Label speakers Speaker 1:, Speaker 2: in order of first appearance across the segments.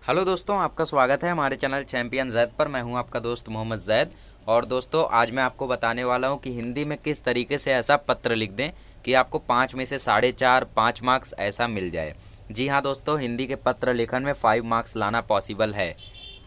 Speaker 1: Hello दोस्तों, आपका स्वागत है हमारे चैनल चैंपियन जैद पर। मैं हूं आपका दोस्त मोहम्मद जैद। और दोस्तों, आज मैं आपको बताने वाला हूं कि हिंदी में किस तरीके से ऐसा पत्र लिख दें कि आपको 5 में से 4.5 5 मार्क्स ऐसा मिल जाए। जी हाँ दोस्तों, हिंदी के पत्र लेखन में 5 मार्क्स लाना पॉसिबल है।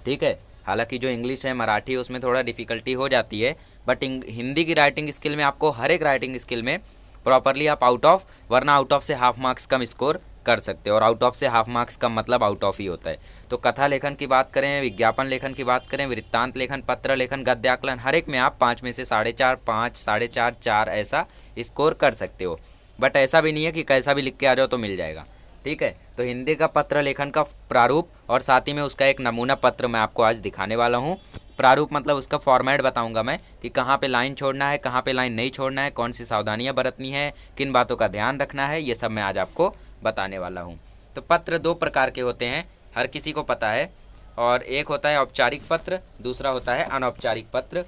Speaker 1: ठीक है, हालांकि जो इंग्लिश है, मराठी, उसमें थोड़ा डिफ़िकल्टी हो जाती है, बट हिंदी की राइटिंग स्किल में आपको हर एक राइटिंग स्किल में प्रॉपरली आप आउट ऑफ, वरना आउट ऑफ से हाफ मार्क्स कम स्कोर कर सकते हो। और आउट ऑफ से हाफ मार्क्स का मतलब आउट ऑफ ही होता है। तो कथा लेखन की बात करें, विज्ञापन लेखन की बात करें, वृत्तांत लेखन, पत्र लेखन, गद्याकलन, हर एक में आप 5 में से 4.5 5 4.5 4 ऐसा स्कोर कर सकते हो। बट ऐसा भी नहीं है कि कैसा भी लिख के आ जाओ तो मिल जाएगा। ठीक है, तो हिंदी का पत्र लेखन का प्रारूप और साथ ही में उसका एक नमूना पत्र मैं आपको आज दिखाने वाला हूँ। प्रारूप मतलब उसका फॉर्मेट बताऊंगा मैं कि कहाँ पे लाइन छोड़ना है, कहाँ पे लाइन नहीं छोड़ना है, कौन सी सावधानियाँ बरतनी है, किन बातों का ध्यान रखना है, ये सब मैं आज आपको बताने वाला हूँ। तो पत्र 2 प्रकार के होते हैं, हर किसी को पता है। और एक होता है औपचारिक पत्र, दूसरा होता है अनौपचारिक पत्र।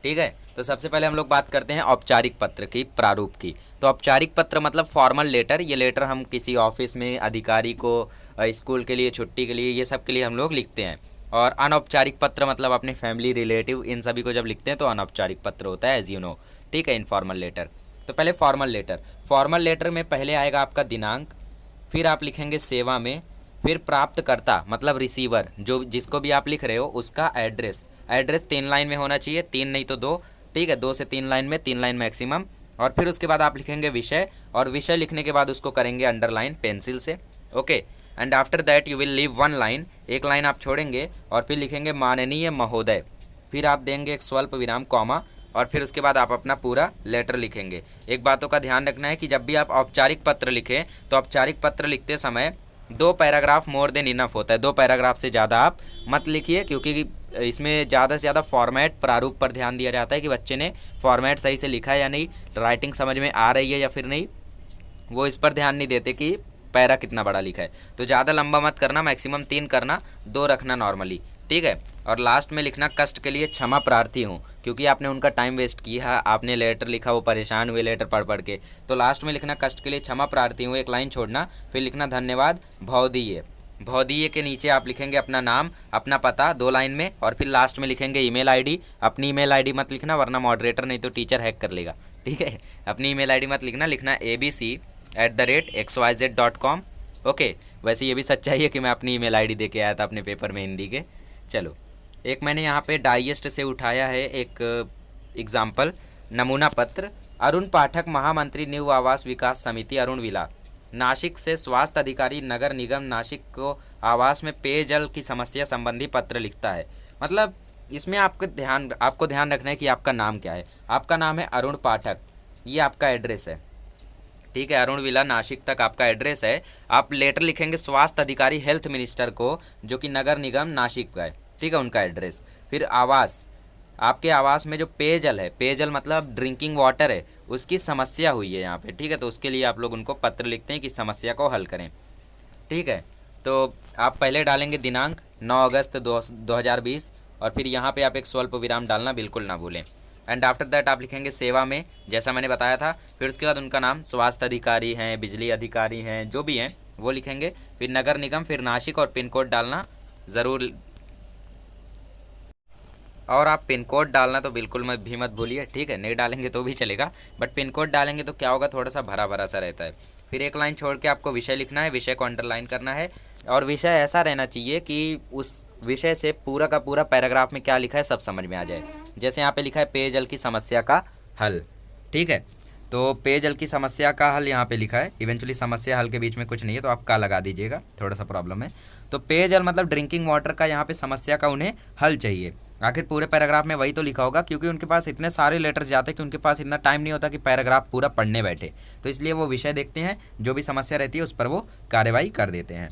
Speaker 1: ठीक है, तो सबसे पहले हम लोग बात करते हैं औपचारिक पत्र की, प्रारूप की। तो औपचारिक पत्र मतलब फॉर्मल लेटर। ये लेटर हम किसी ऑफिस में अधिकारी को, स्कूल के लिए, छुट्टी के लिए, ये सब के लिए हम लोग लिखते हैं। और अनौपचारिक पत्र मतलब अपने फैमिली, रिलेटिव, इन सभी को जब लिखते हैं तो अनौपचारिक पत्र होता है, एज यू नो। ठीक है, इनफॉर्मल लेटर। तो पहले फॉर्मल लेटर। फॉर्मल लेटर में पहले आएगा आपका दिनांक, फिर आप लिखेंगे सेवा में, फिर प्राप्तकर्ता मतलब रिसीवर, जो जिसको भी आप लिख रहे हो उसका एड्रेस। एड्रेस 3 लाइन में होना चाहिए, 3 नहीं तो 2। ठीक है, 2 से 3 लाइन में, 3 लाइन मैक्सिमम। और फिर उसके बाद आप लिखेंगे विषय, और विषय लिखने के बाद उसको करेंगे अंडरलाइन पेंसिल से। Okay, and after that you will leave 1 line, एक लाइन आप छोड़ेंगे और फिर लिखेंगे माननीय महोदय। फिर आप देंगे एक स्वल्प विराम, कॉमा, और फिर उसके बाद आप अपना पूरा लेटर लिखेंगे। एक बातों का ध्यान रखना है कि जब भी आप औपचारिक पत्र लिखें तो औपचारिक पत्र लिखते समय 2 पैराग्राफ मोर देन इनफ होता है। 2 पैराग्राफ से ज़्यादा आप मत लिखिए, क्योंकि इसमें ज़्यादा से ज़्यादा फॉर्मेट, प्रारूप पर ध्यान दिया जाता है कि बच्चे ने फॉर्मेट सही से लिखा है या नहीं, राइटिंग समझ में आ रही है या फिर नहीं। वो इस पर ध्यान नहीं देते कि पैरा कितना बड़ा लिखा है। तो ज़्यादा लंबा मत करना, मैक्सिमम 3 करना, 2 रखना नॉर्मली। ठीक है, और लास्ट में लिखना कष्ट के लिए क्षमा प्रार्थी हूँ, क्योंकि आपने उनका टाइम वेस्ट किया, आपने लेटर लिखा, वो परेशान हुए लेटर पढ़ पढ़ के। तो लास्ट में लिखना कष्ट के लिए क्षमा प्रार्थी हूँ, एक लाइन छोड़ना, फिर लिखना धन्यवाद भवदीय। भवदीय के नीचे आप लिखेंगे अपना नाम, अपना पता 2 लाइन में, और फिर लास्ट में लिखेंगे ईमेल आईडी। अपनी ईमेल आईडी मत लिखना, वरना मॉडरेटर नहीं तो टीचर हैक कर लेगा। ठीक है, अपनी ईमेल आईडी मत लिखना, लिखना abc@xyz.com। ओके, वैसे ये भी सच्चाई है कि मैं अपनी ईमेल आईडी दे के आया था अपने पेपर में हिंदी के। चलो, एक मैंने यहाँ पे डाइजेस्ट से उठाया है एक एग्जाम्पल, नमूना पत्र। अरुण पाठक, महामंत्री, न्यू आवास विकास समिति, अरुण विला, नासिक से स्वास्थ्य अधिकारी, नगर निगम नासिक को आवास में पेयजल की समस्या संबंधी पत्र लिखता है। मतलब इसमें आपको ध्यान रखना है कि आपका नाम क्या है। आपका नाम है अरुण पाठक, ये आपका एड्रेस है। ठीक है, अरुण विला, नासिक तक आपका एड्रेस है। आप लेटर लिखेंगे स्वास्थ्य अधिकारी, हेल्थ मिनिस्टर को, जो कि नगर निगम नासिक का है। ठीक है, उनका एड्रेस। फिर आवास, आपके आवास में जो पेयजल है, पेयजल मतलब ड्रिंकिंग वाटर है, उसकी समस्या हुई है यहाँ पे। ठीक है, तो उसके लिए आप लोग उनको पत्र लिखते हैं कि समस्या को हल करें। ठीक है, तो आप पहले डालेंगे दिनांक 9 अगस्त 2020, और फिर यहाँ पे आप एक स्वल्प विराम डालना बिल्कुल ना भूलें। एंड आफ्टर दैट आप लिखेंगे सेवा में, जैसा मैंने बताया था। फिर उसके बाद उनका नाम, स्वास्थ्य अधिकारी हैं, बिजली अधिकारी हैं, जो भी हैं वो लिखेंगे। फिर नगर निगम, फिर नासिक, और पिन कोड डालना ज़रूर। और आप पिन कोड डालना तो बिल्कुल मत भूलिए। ठीक है, नहीं डालेंगे तो भी चलेगा, बट पिन कोड डालेंगे तो क्या होगा, थोड़ा सा भरा भरा सा रहता है। फिर एक लाइन छोड़ के आपको विषय लिखना है, विषय को अंडरलाइन करना है। और विषय ऐसा रहना चाहिए कि उस विषय से पूरा का पूरा पैराग्राफ में क्या लिखा है सब समझ में आ जाए। जैसे यहाँ पे लिखा है पेयजल की समस्या का हल। ठीक है, तो पेयजल की समस्या का हल यहाँ पे लिखा है। इवेंचुअली समस्या हल के बीच में कुछ नहीं है, तो आप का लगा दीजिएगा, थोड़ा सा प्रॉब्लम है। तो पेयजल मतलब ड्रिंकिंग वाटर का यहाँ पे समस्या का उन्हें हल चाहिए। आखिर पूरे पैराग्राफ में वही तो लिखा होगा, क्योंकि उनके पास इतने सारे लेटर्स जाते हैं कि उनके पास इतना टाइम नहीं होता कि पैराग्राफ पूरा पढ़ने बैठे। तो इसलिए वो विषय देखते हैं, जो भी समस्या रहती है उस पर वो कार्यवाही कर देते हैं।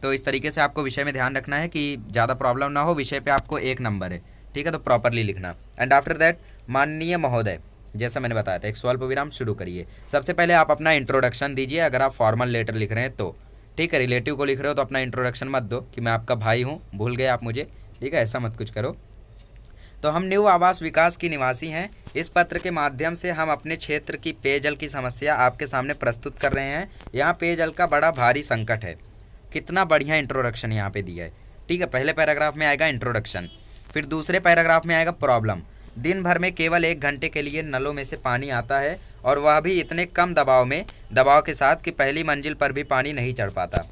Speaker 1: तो इस तरीके से आपको विषय में ध्यान रखना है कि ज़्यादा प्रॉब्लम ना हो। विषय पे आपको 1 नंबर है। ठीक है, तो प्रॉपरली लिखना। एंड आफ्टर दैट माननीय महोदय, जैसा मैंने बताया था, एक स्वल्प विराम शुरू करिए। सबसे पहले आप अपना इंट्रोडक्शन दीजिए, अगर आप फॉर्मल लेटर लिख रहे हैं तो। ठीक है, रिलेटिव को लिख रहे हो तो अपना इंट्रोडक्शन मत दो कि मैं आपका भाई हूँ, भूल गए आप मुझे। ठीक है, ऐसा मत कुछ करो। तो हम न्यू आवास विकास की निवासी हैं। इस पत्र के माध्यम से हम अपने क्षेत्र की पेयजल की समस्या आपके सामने प्रस्तुत कर रहे हैं। यहाँ पेयजल का बड़ा भारी संकट है। कितना बढ़िया इंट्रोडक्शन यहाँ पे दिया है। ठीक है, पहले पैराग्राफ में आएगा इंट्रोडक्शन, फिर दूसरे पैराग्राफ में आएगा प्रॉब्लम। दिन भर में केवल 1 घंटे के लिए नलों में से पानी आता है और वह भी इतने कम दबाव के साथ कि पहली मंजिल पर भी पानी नहीं चढ़ पाता।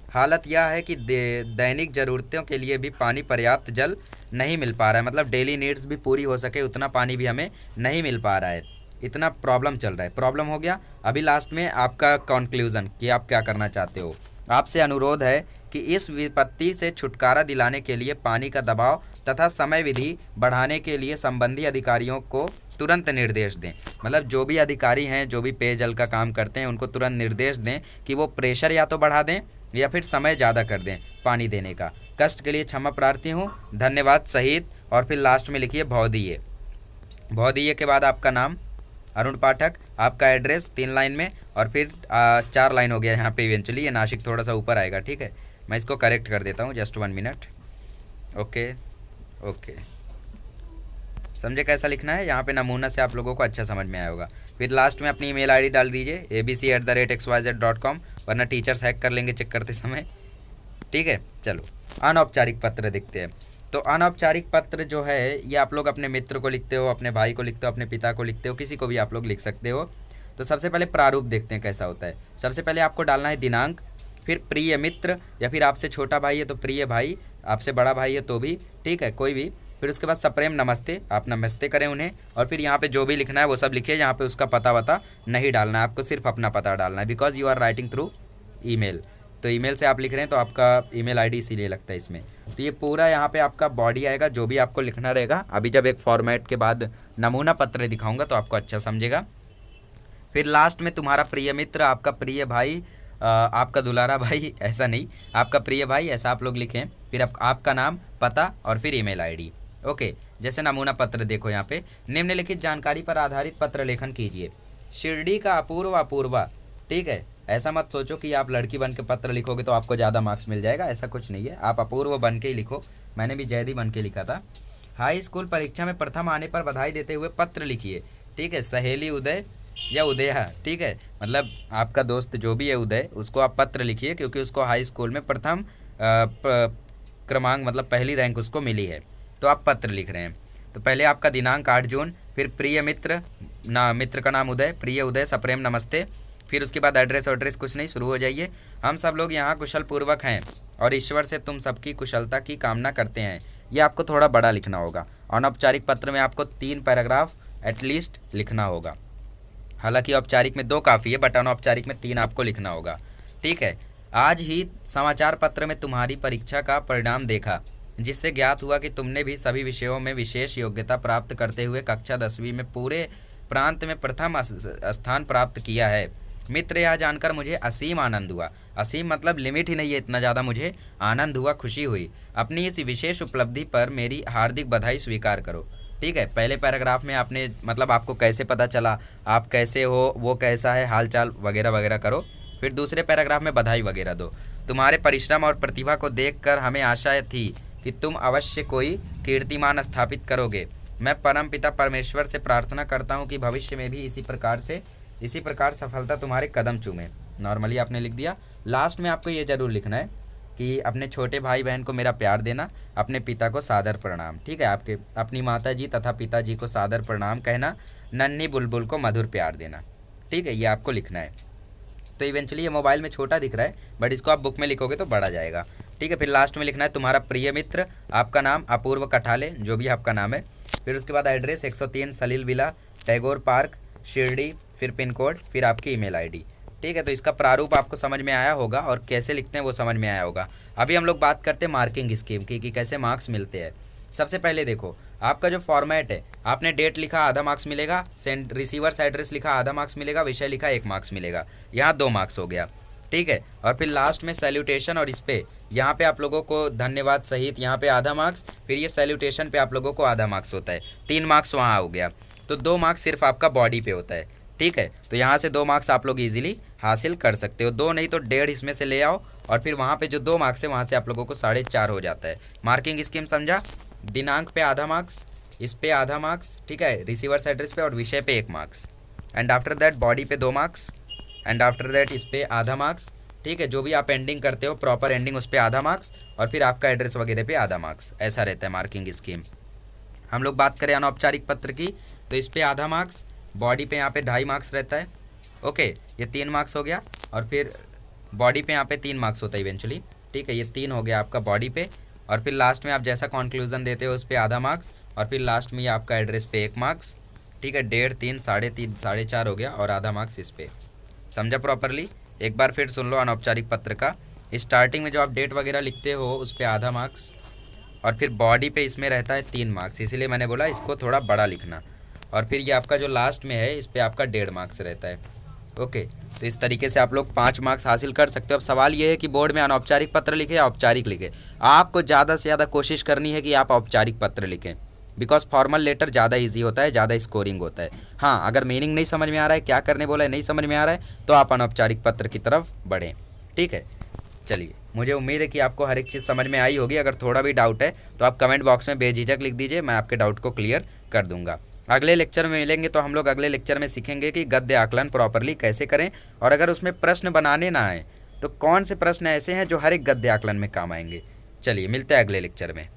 Speaker 1: हालत यह है कि दैनिक ज़रूरतों के लिए भी पानी पर्याप्त जल नहीं मिल पा रहा है, मतलब डेली नीड्स भी पूरी हो सके उतना पानी भी हमें नहीं मिल पा रहा है, इतना प्रॉब्लम चल रहा है। प्रॉब्लम हो गया। अभी लास्ट में आपका कंक्लूज़न कि आप क्या करना चाहते हो। आपसे अनुरोध है कि इस विपत्ति से छुटकारा दिलाने के लिए पानी का दबाव तथा समय विधि बढ़ाने के लिए संबंधी अधिकारियों को तुरंत निर्देश दें। मतलब जो भी अधिकारी हैं, जो भी पेयजल का काम करते हैं, उनको तुरंत निर्देश दें कि वो प्रेशर या तो बढ़ा दें या फिर समय ज़्यादा कर दें पानी देने का। कष्ट के लिए क्षमा प्रार्थी हूँ, धन्यवाद सहित। और फिर लास्ट में लिखिए भौदीय। भौदीय के बाद आपका नाम अरुण पाठक, आपका एड्रेस 3 लाइन में, और फिर 4 लाइन हो गया यहाँ पे इवेंचुअली। ये नासिक थोड़ा सा ऊपर आएगा। ठीक है, मैं इसको करेक्ट कर देता हूँ, जस्ट 1 मिनट। ओके ओके, समझे कैसा लिखना है। यहाँ पे नमूना से आप लोगों को अच्छा समझ में आया होगा। फिर लास्ट में अपनी ईमेल आईडी डाल दीजिए abc@xyz.com, वरना टीचर्स हैक कर लेंगे चेक करते समय। ठीक है, चलो अनौपचारिक पत्र देखते हैं। तो अनौपचारिक पत्र जो है ये आप लोग अपने मित्र को लिखते हो, अपने भाई को लिखते हो, अपने पिता को लिखते हो, किसी को भी आप लोग लिख सकते हो। तो सबसे पहले प्रारूप देखते हैं कैसा होता है। सबसे पहले आपको डालना है दिनांक, फिर प्रिय मित्र, या फिर आपसे छोटा भाई है तो प्रिय भाई, आपसे बड़ा भाई है तो भी ठीक है, कोई भी। फिर उसके बाद सप्रेम नमस्ते, आप नमस्ते करें उन्हें। और फिर यहाँ पे जो भी लिखना है वो सब लिखिए। यहाँ पे उसका पता वता नहीं डालना है, आपको सिर्फ अपना पता डालना है, because you are writing through email. तो ईमेल से आप लिख रहे हैं तो आपका ईमेल आईडी इसीलिए लगता है इसमें। तो ये पूरा यहाँ पे आपका बॉडी आएगा, जो भी आपको लिखना रहेगा। अभी जब एक फॉर्मेट के बाद नमूना पत्र दिखाऊंगा तो आपको अच्छा समझेगा। फिर लास्ट में तुम्हारा प्रिय मित्र, आपका प्रिय भाई, आपका दुलारा भाई, ऐसा नहीं, आपका प्रिय भाई, ऐसा आप लोग लिखें। फिर आपका नाम, पता और फिर ईमेल आईडी। ओके, जैसे नमूना पत्र देखो यहाँ पे, निम्नलिखित जानकारी पर आधारित पत्र लेखन कीजिए। शिरडी का अपूर्वा। ठीक है, ऐसा मत सोचो कि आप लड़की बन के पत्र लिखोगे तो आपको ज़्यादा मार्क्स मिल जाएगा, ऐसा कुछ नहीं है। आप अपूर्व बन के ही लिखो। मैंने भी जैदी बन के लिखा था। हाई स्कूल परीक्षा में प्रथम आने पर बधाई देते हुए पत्र लिखिए। ठीक है, सहेली उदय या उदया, ठीक है, मतलब आपका दोस्त जो भी है उदय, उसको आप पत्र लिखिए क्योंकि उसको हाई स्कूल में प्रथम क्रमांक मतलब पहली रैंक उसको मिली है, तो आप पत्र लिख रहे हैं। तो पहले आपका दिनांक 8 जून, फिर प्रिय मित्र, मित्र का नाम उदय, प्रिय उदय, सप्रेम नमस्ते। फिर उसके बाद एड्रेस कुछ नहीं, शुरू हो जाइए। हम सब लोग यहाँ कुशल पूर्वक हैं और ईश्वर से तुम सबकी कुशलता की कामना करते हैं। ये आपको थोड़ा बड़ा लिखना होगा। अनौपचारिक पत्र में आपको 3 पैराग्राफ एटलीस्ट लिखना होगा। हालांकि औपचारिक में 2 काफ़ी है, बट अनौपचारिक में 3 आपको लिखना होगा। ठीक है, आज ही समाचार पत्र में तुम्हारी परीक्षा का परिणाम देखा, जिससे ज्ञात हुआ कि तुमने भी सभी विषयों में विशेष योग्यता प्राप्त करते हुए कक्षा 10वीं में पूरे प्रांत में प्रथम स्थान प्राप्त किया है। मित्र, यह जानकर मुझे असीम आनंद हुआ। असीम मतलब लिमिट ही नहीं है, इतना ज़्यादा मुझे आनंद हुआ, खुशी हुई। अपनी इस विशेष उपलब्धि पर मेरी हार्दिक बधाई स्वीकार करो। ठीक है, पहले पैराग्राफ में आपने मतलब आपको कैसे पता चला, आप कैसे हो, वो कैसा है, हाल चाल वगैरह वगैरह करो। फिर दूसरे पैराग्राफ में बधाई वगैरह दो। तुम्हारे परिश्रम और प्रतिभा को देखकर हमें आशा थी कि तुम अवश्य कोई कीर्तिमान स्थापित करोगे। मैं परमपिता परमेश्वर से प्रार्थना करता हूँ कि भविष्य में भी इसी प्रकार सफलता तुम्हारे कदम चूमे। नॉर्मली आपने लिख दिया। लास्ट में आपको ये ज़रूर लिखना है कि अपने छोटे भाई बहन को मेरा प्यार देना, अपने पिता को सादर प्रणाम। ठीक है, आपके अपनी माता जी तथा पिताजी को सादर प्रणाम कहना, नन्ही बुलबुल को मधुर प्यार देना। ठीक है, ये आपको लिखना है। तो इवेंचुअली ये मोबाइल में छोटा दिख रहा है, बट इसको आप बुक में लिखोगे तो बड़ा जाएगा। ठीक है, फिर लास्ट में लिखना है तुम्हारा प्रिय मित्र, आपका नाम अपूर्व कठाले, जो भी आपका नाम है। फिर उसके बाद एड्रेस 103 सलील विला, टैगोर पार्क, शिरडी, फिर पिन कोड, फिर आपकी ईमेल आईडी। ठीक है, तो इसका प्रारूप आपको समझ में आया होगा और कैसे लिखते हैं वो समझ में आया होगा। अभी हम लोग बात करते हैं मार्किंग स्कीम की कि कैसे मार्क्स मिलते हैं। सबसे पहले देखो, आपका जो फॉर्मेट है, आपने डेट लिखा आधा मार्क्स मिलेगा, सेंड रिसीवर्स एड्रेस लिखा आधा मार्क्स मिलेगा, विषय लिखा 1 मार्क्स मिलेगा, यहाँ 2 मार्क्स हो गया। ठीक है, और फिर लास्ट में सैल्यूटेशन और इस पे यहाँ पे आप लोगों को धन्यवाद सहित यहाँ पे आधा मार्क्स, फिर ये सैल्यूटेशन पे आप लोगों को आधा मार्क्स होता है, 3 मार्क्स वहाँ हो गया। तो 2 मार्क्स सिर्फ आपका बॉडी पे होता है। ठीक है, तो यहाँ से 2 मार्क्स आप लोग इजीली हासिल कर सकते हो। 2 नहीं तो 1.5 इसमें से ले आओ और फिर वहाँ पे जो 2 मार्क्स है वहाँ से आप लोगों को 4.5 हो जाता है। मार्किंग स्कीम समझा? दिनांक पे आधा मार्क्स, इस पे आधा मार्क्स, ठीक है, रिसीवर्स एड्रेस पे और विषय पे 1 marks, and after that body पे 2 मार्क्स, एंड आफ्टर दैट इस पे आधा मार्क्स, ठीक है, जो भी आप एंडिंग करते हो प्रॉपर एंडिंग उस पर आधा मार्क्स, और फिर आपका एड्रेस वगैरह पे आधा मार्क्स, ऐसा रहता है मार्किंग स्कीम। हम लोग बात करें अनौपचारिक पत्र की, तो इस पर आधा मार्क्स, बॉडी पे यहाँ पे 2.5 मार्क्स रहता है। ओके, ये 3 मार्क्स हो गया, और फिर बॉडी पे यहाँ पे 3 मार्क्स होता है इवेंचुअली। ठीक है, ये 3 हो गया आपका बॉडी पे, और फिर लास्ट में आप जैसा कंक्लूजन देते हो उस पर आधा मार्क्स, और फिर लास्ट में ये आपका एड्रेस पे 1 मार्क्स। ठीक है, 1.5, 3, 3.5, 4.5 हो गया, और आधा मार्क्स इस पे। समझा प्रॉपरली? एक बार फिर सुन लो अनौपचारिक पत्र का। स्टार्टिंग में जो आप डेट वगैरह लिखते हो उस पर आधा मार्क्स, और फिर बॉडी पे इसमें रहता है 3 मार्क्स, इसीलिए मैंने बोला इसको थोड़ा बड़ा लिखना। और फिर ये आपका जो लास्ट में है इस पर आपका 1.5 मार्क्स रहता है। ओके, तो इस तरीके से आप लोग 5 मार्क्स हासिल कर सकते हो। अब सवाल ये है कि बोर्ड में अनौपचारिक पत्र लिखे या औपचारिक लिखे। आपको ज़्यादा से ज़्यादा कोशिश करनी है कि आप औपचारिक पत्र लिखें, बिकॉज फॉर्मल लेटर ज़्यादा इजी होता है, ज़्यादा स्कोरिंग होता है। हाँ, अगर मीनिंग नहीं समझ में आ रहा है, क्या करने बोला है नहीं समझ में आ रहा है, तो आप अनौपचारिक पत्र की तरफ बढ़ें। ठीक है, चलिए, मुझे उम्मीद है कि आपको हर एक चीज़ समझ में आई होगी। अगर थोड़ा भी डाउट है तो आप कमेंट बॉक्स में बेझिझक लिख दीजिए, मैं आपके डाउट को क्लियर कर दूंगा। अगले लेक्चर में मिलेंगे तो हम लोग अगले लेक्चर में सीखेंगे कि गद्य आकलन प्रॉपरली कैसे करें, और अगर उसमें प्रश्न बनाने ना आए तो कौन से प्रश्न ऐसे हैं जो हर एक गद्य आकलन में काम आएंगे। चलिए, मिलते हैं अगले लेक्चर में।